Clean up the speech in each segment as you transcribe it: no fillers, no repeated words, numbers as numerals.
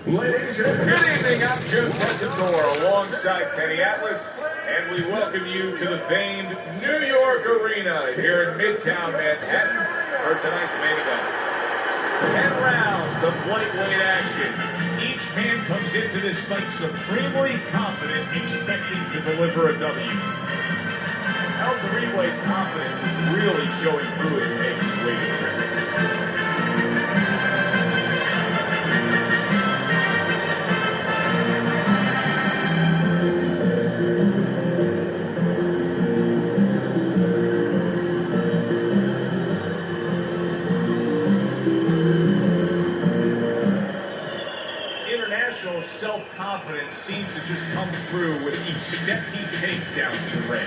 Ladies and gentlemen, good evening. I'm Joe Tessitore alongside Teddy Atlas, and we welcome you to the famed New York Arena here in Midtown Manhattan for tonight's main event. 10 rounds of lightweight action. Each man comes into this fight supremely confident, expecting to deliver a W. Rodríguez's confidence is really showing through as he makes his way to the ring. International self-confidence seems to just come through with each step he takes down to the ring.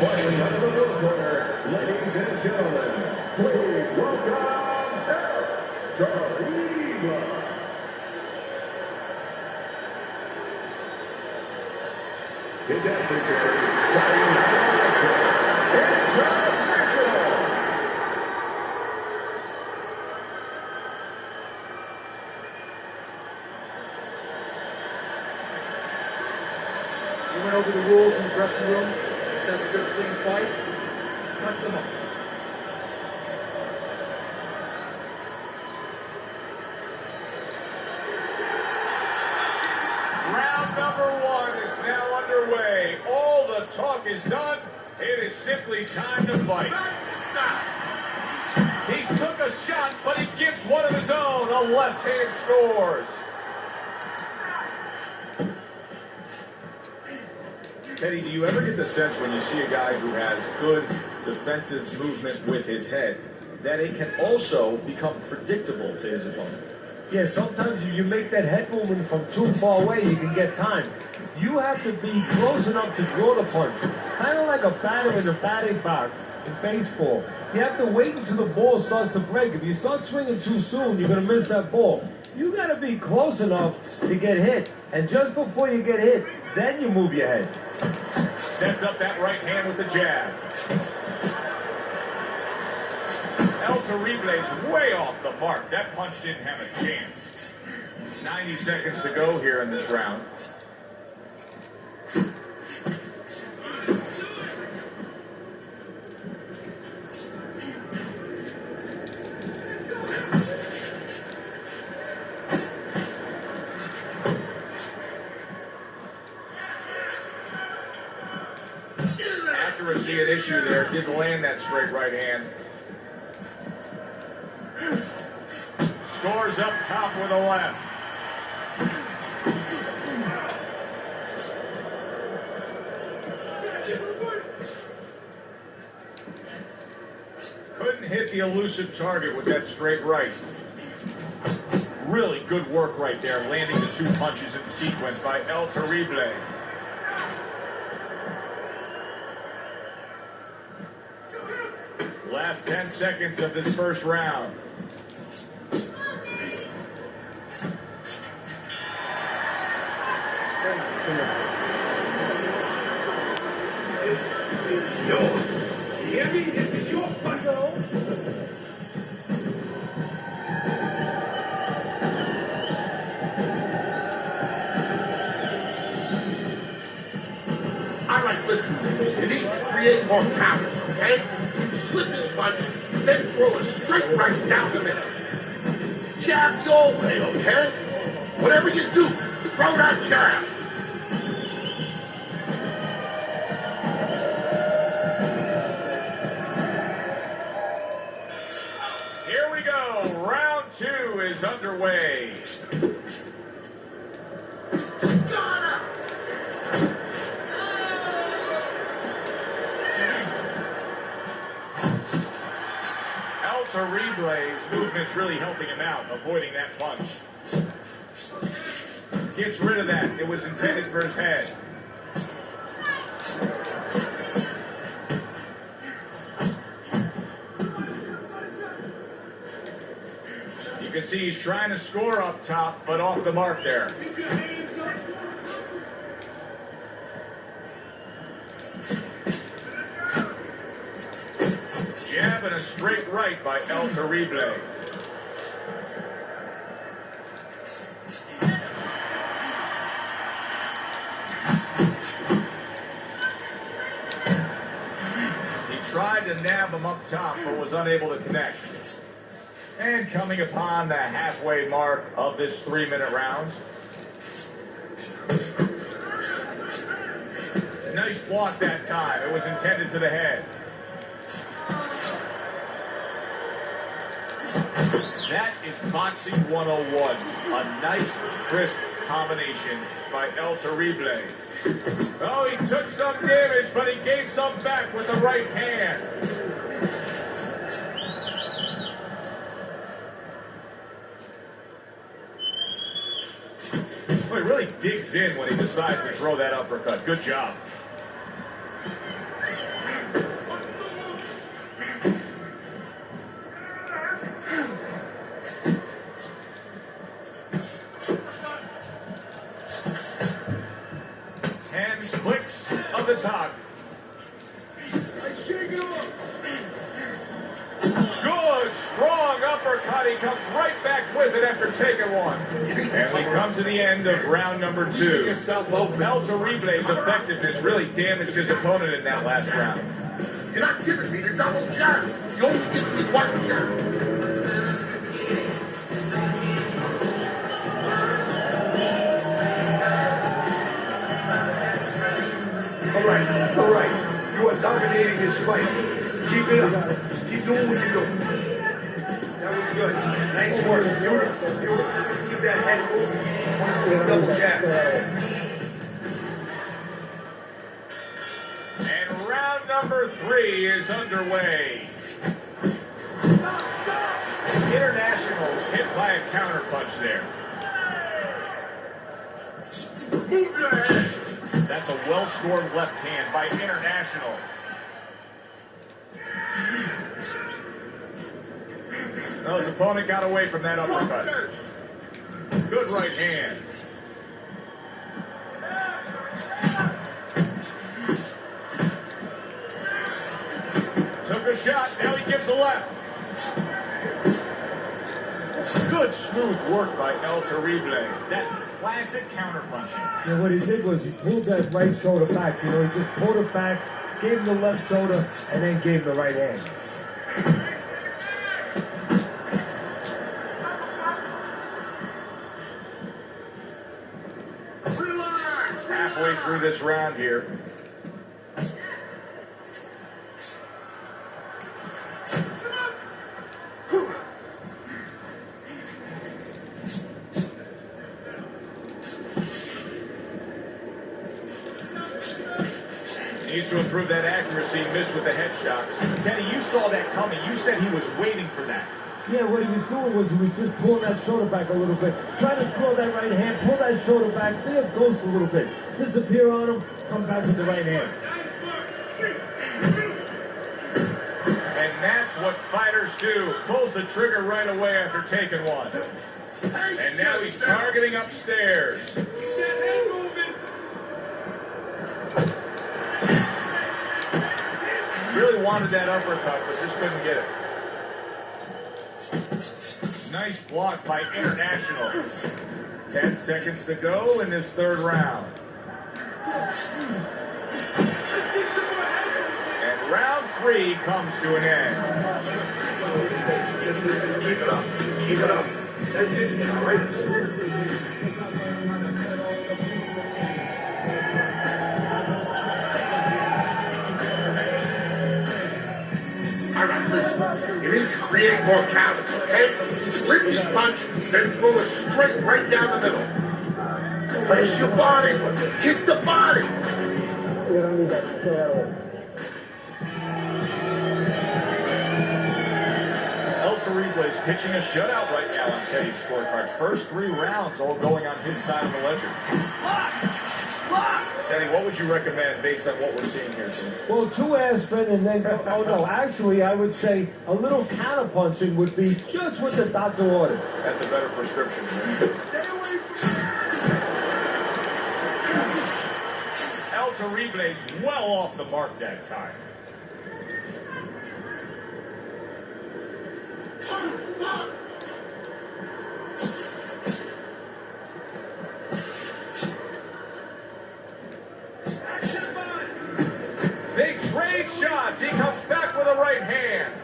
Finally, out of the middle corner, ladies and gentlemen, please welcome Rodríguez. His adversary, fighting international. We went over the rules in the dressing room. Let's have a good, clean fight. Punch them up. Round number 1 is now underway. All the talk is done. It is simply time to fight. He took a shot, but he gives one of his own. A left hand scores. Teddy, do you ever get the sense when you see a guy who has good defensive movement with his head that it can also become predictable to his opponent? Yeah, sometimes if you make that head movement from too far away, you can get time. You have to be close enough to draw the punch. Kind of like a batter in a batting box in baseball. You have to wait until the ball starts to break. If you start swinging too soon, you're going to miss that ball. You got to be close enough to get hit. And just before you get hit, then you move your head. Sets up that right hand with the jab. Rodríguez way off the mark. That punch didn't have a chance. 90 seconds to go here in this round. Accuracy an issue there. Didn't land that straight right hand. Scores up top with a left. Couldn't hit the elusive target with that straight right. Really good work right there, landing the 2 punches in sequence by Rodríguez. Last 10 seconds of this first round. This is yours. You hear me? This is your fight. All right, listen. You need to create more counters, okay? Slip his punch, then throw a straight right down the middle. Jab your way, okay? Whatever you do, throw that jab. Here we go. Round 2 is underway. Rodríguez's movement's really helping him out, avoiding that punch. Gets rid of that. It was intended for his head. see he's trying to score up top, but off the mark there. Jab and a straight right by El Terrible. Tried to nab him up top, but was unable to connect. And coming upon the halfway mark of this 3-minute round. Nice block that time. It was intended to the head. That is boxing 101. A nice, crisp combination by El Terrible. Oh, he took some damage, but he gave some back with the right hand. Well, he really digs in when he decides to throw that uppercut. Good job. The top. Good, strong uppercut. He comes right back with it after taking one. And we come to the end of round number 2. El Terrible's effectiveness really damaged his opponent in that last round. You're not giving me the double jab. You only give me one jab. All right. You are dominating this fight. Keep it up. Just keep doing what you're doing. That was good. Nice work. Beautiful. Keep that head moving. I want to see a double jab. And round number 3 is underway. Internationals hit by a counterpunch there. Move your head. That's a well-scored left hand by International. No, his opponent got away from that uppercut. Good right hand. Took a shot, now he gives a left. Good smooth work by El Terrible. That's classic counterpunching. Yeah, what he did was he pulled that right shoulder back. He just pulled it back, gave him the left shoulder, and then gave him the right hand. Halfway through this round here. Needs to improve that accuracy. Missed with the headshot. Teddy, you saw that coming. You said he was waiting for that. Yeah, what he was doing was he was just pulling that shoulder back a little bit. Trying to throw that right hand, pull that shoulder back, be a ghost a little bit. Disappear on him, come back with the right hand. And that's what fighters do. Pulls the trigger right away after taking one. And now he's targeting upstairs. Really wanted that uppercut, but just couldn't get it. Nice block by International. 10 seconds to go in this 3rd round. And round 3 comes to an end. Keep it up. That's it. All right. All right, listen. You need to create more counters, okay? Slip his punch, then throw it straight right down the middle. Place your body. Hit the body. El Terrible is pitching a shutout right now on Teddy's scorecard. First 3 rounds all going on his side of the ledger. Teddy, what would you recommend based on what we're seeing here? Well, 2 aspirin and then, oh no, actually I would say a little counterpunching would be just what the doctor ordered. That's a better prescription. El Terrible's well off the mark that time. They trade shots. He comes back with a right hand.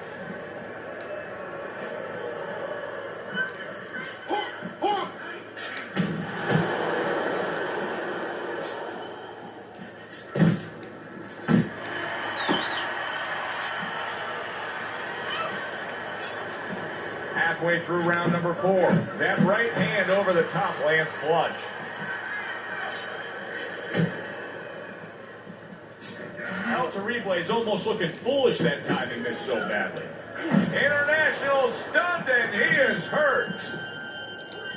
Halfway through round number 4. That right hand over the top lands flush. El Terrible's almost looking foolish that time he missed so badly. International stunned and he is hurt.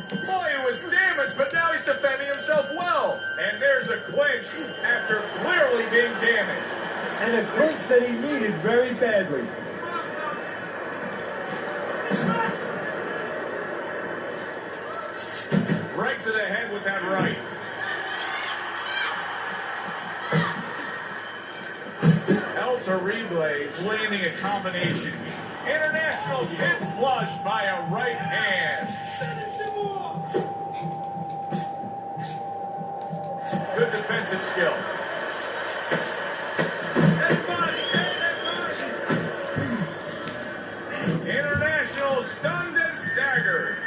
Boy, he was damaged, but now he's defending himself well. And there's a clinch after clearly being damaged. And a clinch that he needed very badly. Right to the head with that right. El Terrible's landing a combination. International's hit flush by a right hand. Good defensive skill. International stunned and staggered.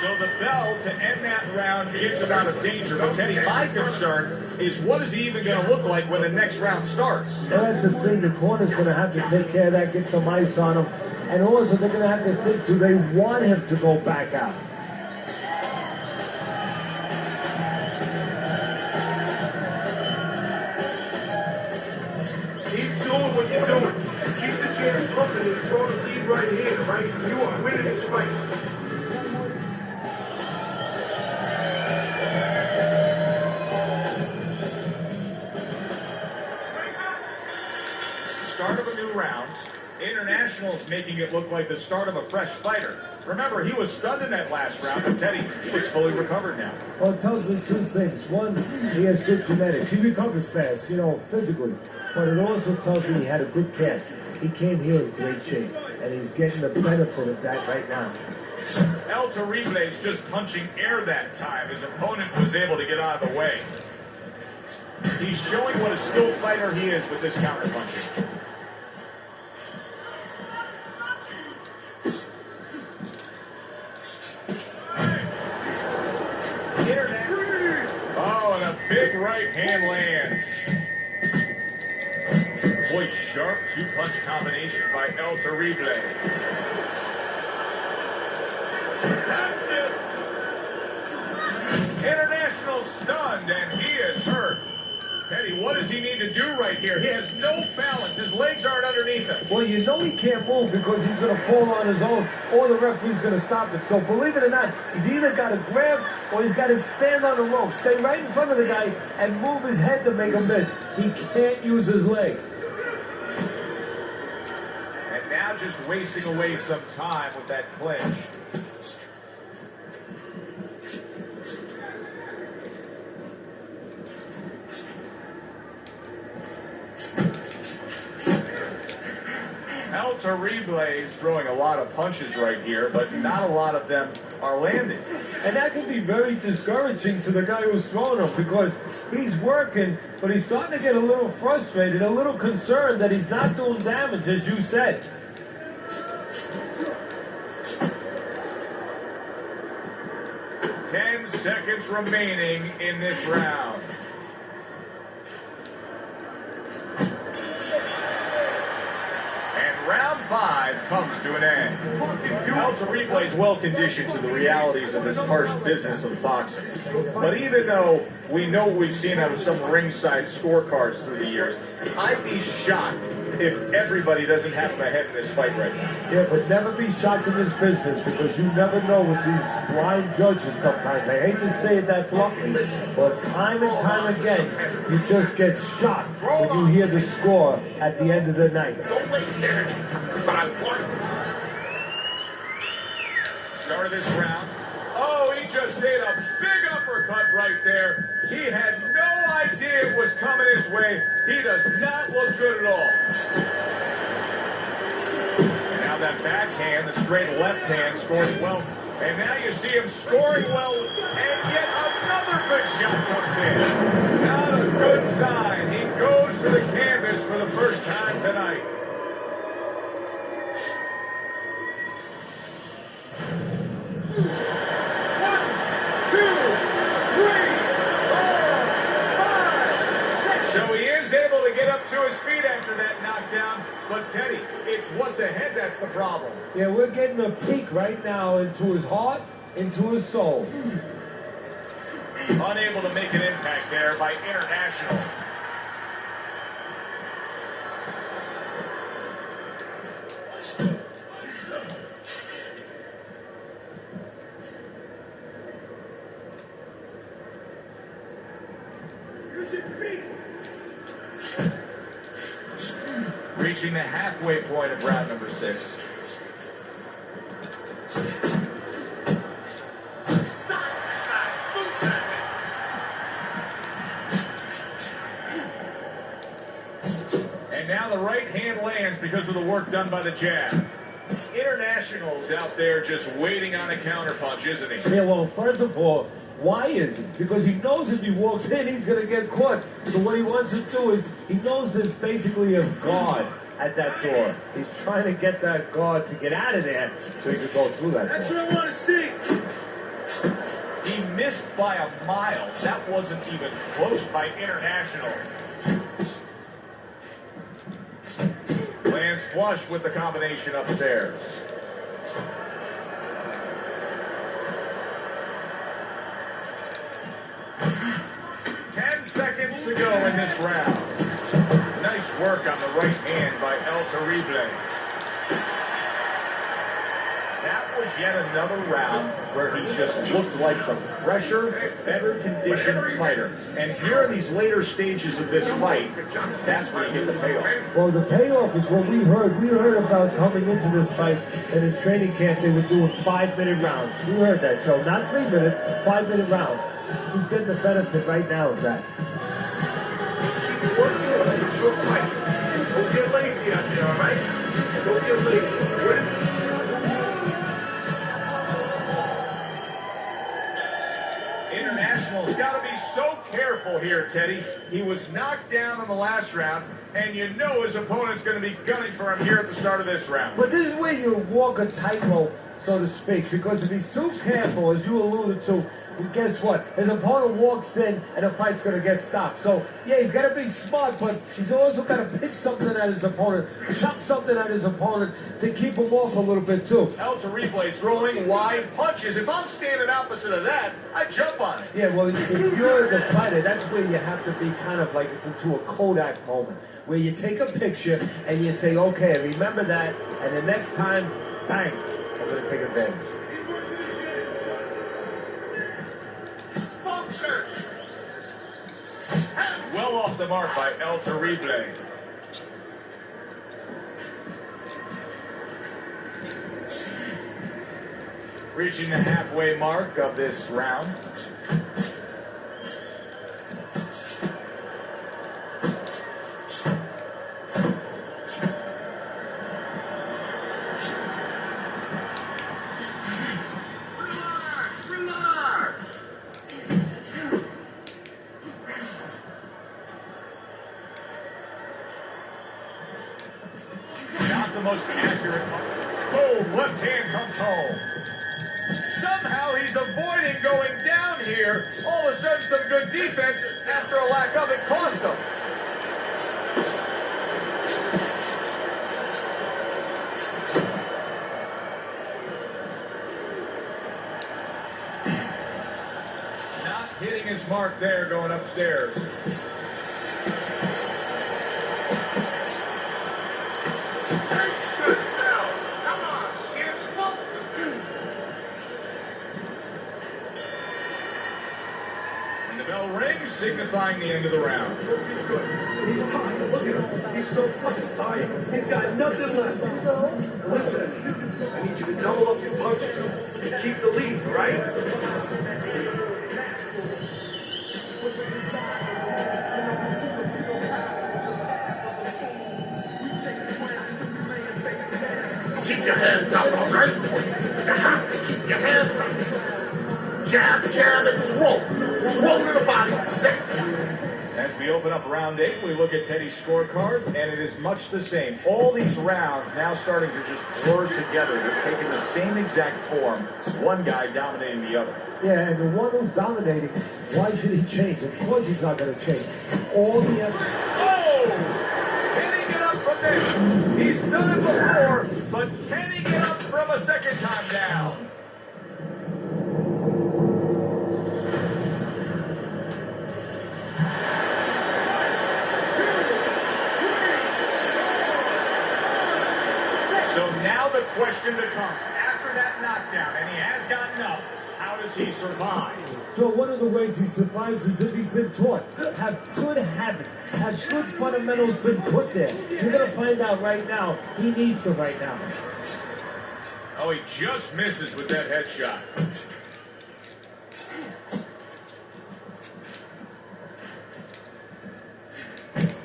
So the bell to end that round gets him out of danger. But Teddy, my concern is what is he even going to look like when the next round starts? Well, that's the thing. The corner's going to have to take care of that, get some ice on him. And also they're going to have to think, do they want him to go back out? Keep doing what you're doing. Keep the chair pumping and throw the lead right here, right? You are winning this fight. Start of a new round. International's making it look like the start of a fresh fighter. Remember, he was stunned in that last round, but Teddy, he looks fully recovered now. Well, it tells me 2 things. One, he has good genetics. He recovers fast, physically. But it also tells me he had a good catch. He came here in great shape, and he's getting the benefit of that right now. El Terrible's just punching air that time. His opponent was able to get out of the way. He's showing what a skilled fighter he is with this counterpunching. Oh, and a big right hand lands. Boy, sharp 2-punch combination by El Terrible. That's it. International stunned, and he is hurt. Teddy, what does he need to do right here? He has no balance. His legs aren't underneath him. Well, he can't move because he's going to fall on his own, or the referee's going to stop it. So believe it or not, he's either got to grab or he's got to stand on the rope, stay right in front of the guy, and move his head to make him miss. He can't use his legs. And now just wasting away some time with that clinch. El Terrible is throwing a lot of punches right here, but not a lot of them are landing. And that can be very discouraging to the guy who's throwing him because he's working, but he's starting to get a little frustrated, a little concerned that he's not doing damage, as you said. Ten seconds remaining in this round. And round 5 comes to an end. Oliveira is well conditioned to the realities of this harsh business of boxing. But even though we know we've seen out of some ringside scorecards through the years, I'd be shocked if everybody doesn't have them ahead in this fight right now. Yeah, but never be shocked in this business because you never know with these blind judges sometimes. I hate to say it that bluntly, but time and time again, you just get shocked when you hear the score at the end of the night. Don't waste energy, but I want Start of this round. Oh, he just hit a big uppercut right there. He had no idea it was coming his way. He does not look good at all. And now that backhand, the straight left hand, scores well. And now you see him scoring well, and yet another good shot comes in. Not a good sign. He goes to the canvas for the first time tonight. But Teddy, it's what's ahead that's the problem. Yeah, we're getting a peek right now into his heart, into his soul. Unable to make an impact there by International. Reaching the halfway point of round number 6. And now the right hand lands because of the work done by the jab. International's out there just waiting on a counterpunch, isn't he? Yeah, well, first of all, why is he? Because he knows if he walks in, he's going to get caught. So what he wants to do is, he knows there's basically a guard at that door. He's trying to get that guard to get out of there so he can go through that door. That's what I want to see. He missed by a mile. That wasn't even close by International. Lands flush with the combination upstairs. Seconds to go in this round. Nice work on the right hand by El Terrible. That was yet another round where he just looked like the fresher, better conditioned fighter. And here in these later stages of this fight, that's where you get the payoff. Well, the payoff is what we heard. We heard about coming into this fight, and in training camp they were doing 5-minute rounds. We heard that, so not 3-minute, 5-minute rounds. He's getting the benefit right now of that. Don't get lazy out there, all right? Don't get lazy. International's got to be so careful here, Teddy. He was knocked down in the last round, and you know his opponent's going to be gunning for him here at the start of this round. But this is where you walk a tightrope, so to speak, because if he's too careful, as you alluded to, and guess what? His opponent walks in, and the fight's going to get stopped. So, yeah, he's got to be smart, but he's also got to pitch something at his opponent, chuck something at his opponent to keep him off a little bit, too. El Terrible throwing wide punches. If I'm standing opposite of that, I jump on it. Yeah, well, if you're the fighter, that's where you have to be kind of like into a Kodak moment, where you take a picture and you say, okay, remember that, and the next time, bang, I'm going to take advantage. Well off the mark by El Terrible. Reaching the halfway mark of this round. The most accurate. Boom, left hand comes home. Somehow he's avoiding going down here. All of a sudden some good defense after a lack of it cost him. mark there going upstairs. Extra cell. Come on, kids. And the bell rings, signifying the end of the round. He's good. He's tired. Look at him. He's so fucking tired. He's got nothing left. Listen, I need you to double up your punches and keep the lead, all right? Keep your hands up, all right? You have to keep your hands up. Jab, jab, and just roll. Roll to the body. As we open up round 8, we look at Teddy's scorecard, and it is much the same. All these rounds now starting to just blur together. They're taking the same exact form, one guy dominating the other. Yeah, and the one who's dominating, why should he change? Of course he's not going to change. All the other... Oh! Can he get up from this? He's done it before, but can he get up from a second time down? So now the question becomes, after that knockdown, and he has gotten up, how does he survive? So one of the ways he survives is if he's been taught. Have good habits. Have good fundamentals been put there. You're going to find out right now. He needs to right now. Oh, he just misses with that headshot.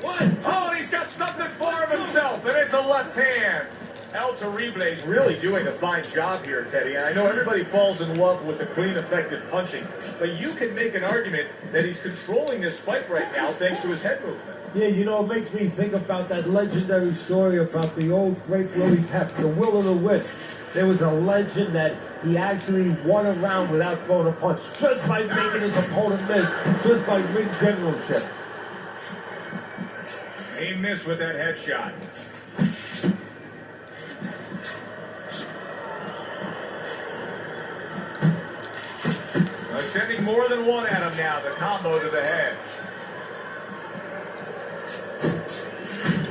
What? Oh, and he's got something for himself, and it's a left hand. El Terrible's really doing a fine job here, Teddy. And I know everybody falls in love with the clean, effective punching, but you can make an argument that he's controlling this fight right now thanks to his head movement. Yeah, you know, it makes me think about that legendary story about the old great Willie Pep, the Will o' the Wisp. There was a legend that he actually won a round without throwing a punch, just by making his opponent miss, just by ring generalship. He missed with that headshot. Sending more than one at him now, the combo to the head.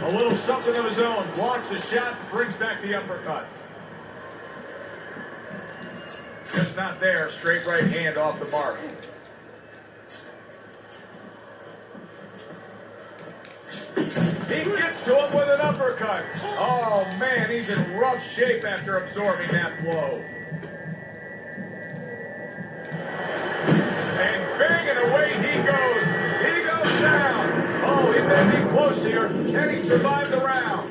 A little something of his own, blocks the shot, brings back the uppercut. Just not there, straight right hand off the mark. He gets to him with an uppercut. Oh man, he's in rough shape after absorbing that blow. And bang, and away he goes. He goes down. Oh, he may be close here. Can he survive the round?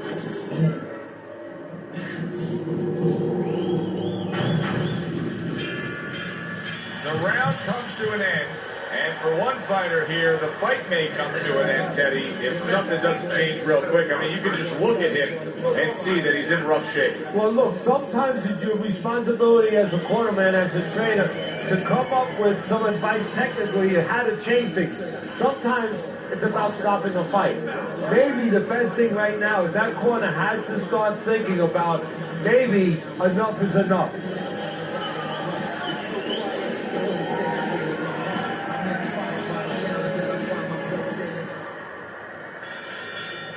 The round comes to an end. And for one fighter here, the fight may come to an end, Teddy, if something doesn't change real quick. I mean, you can just look at him and see that he's in rough shape. Well, look, sometimes it's your responsibility as a cornerman, as a trainer, to come up with some advice technically on how to change things. Sometimes it's about stopping a fight. Maybe the best thing right now is that corner has to start thinking about maybe enough is enough.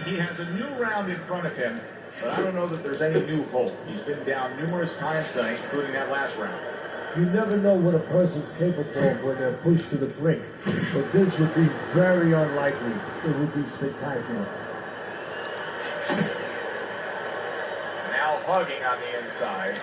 He has a new round in front of him, but I don't know that there's any new hope. He's been down numerous times tonight, including that last round. You never know what a person's capable of when they're pushed to the brink, but this would be very unlikely. It would be spectacular. Now hugging on the inside.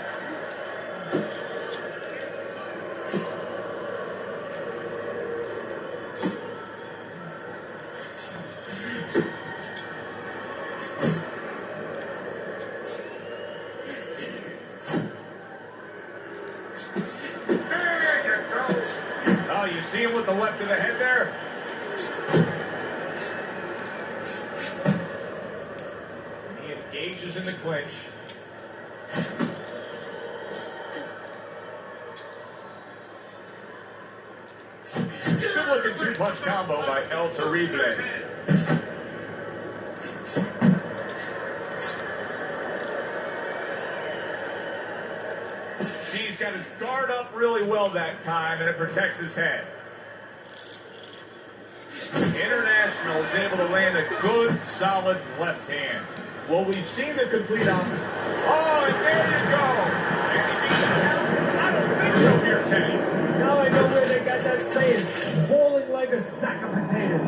Oh, you see him with the left of the head there? He engages in the clinch. Good looking two-punch combo by El Terrible. He's got his guard up really well that time, and it protects his head. International is able to land a good, solid left hand. Well, we've seen the complete opposite. Oh, and there you go. And he beats it out. I don't think so here, Teddy. Now I know where they got that saying, falling like a sack of potatoes.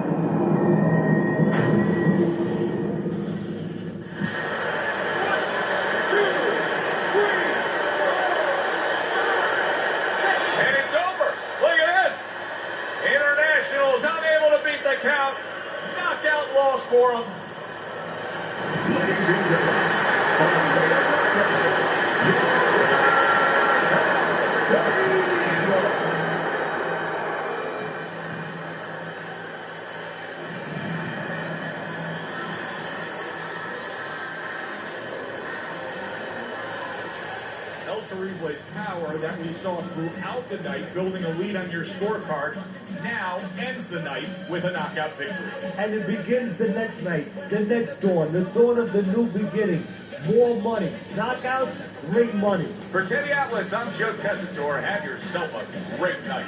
And it's over. Look at this. International's unable to beat the count. Knockout loss for him. Ladies and gentlemen, Rodríguez power that we saw throughout the night, building a lead on your scorecard, now ends the night with a knockout victory. And it begins the next night, the next dawn, the dawn of the new beginning. More money. Knockout, great money. For Teddy Atlas, I'm Joe Tessitore. Have yourself a great night.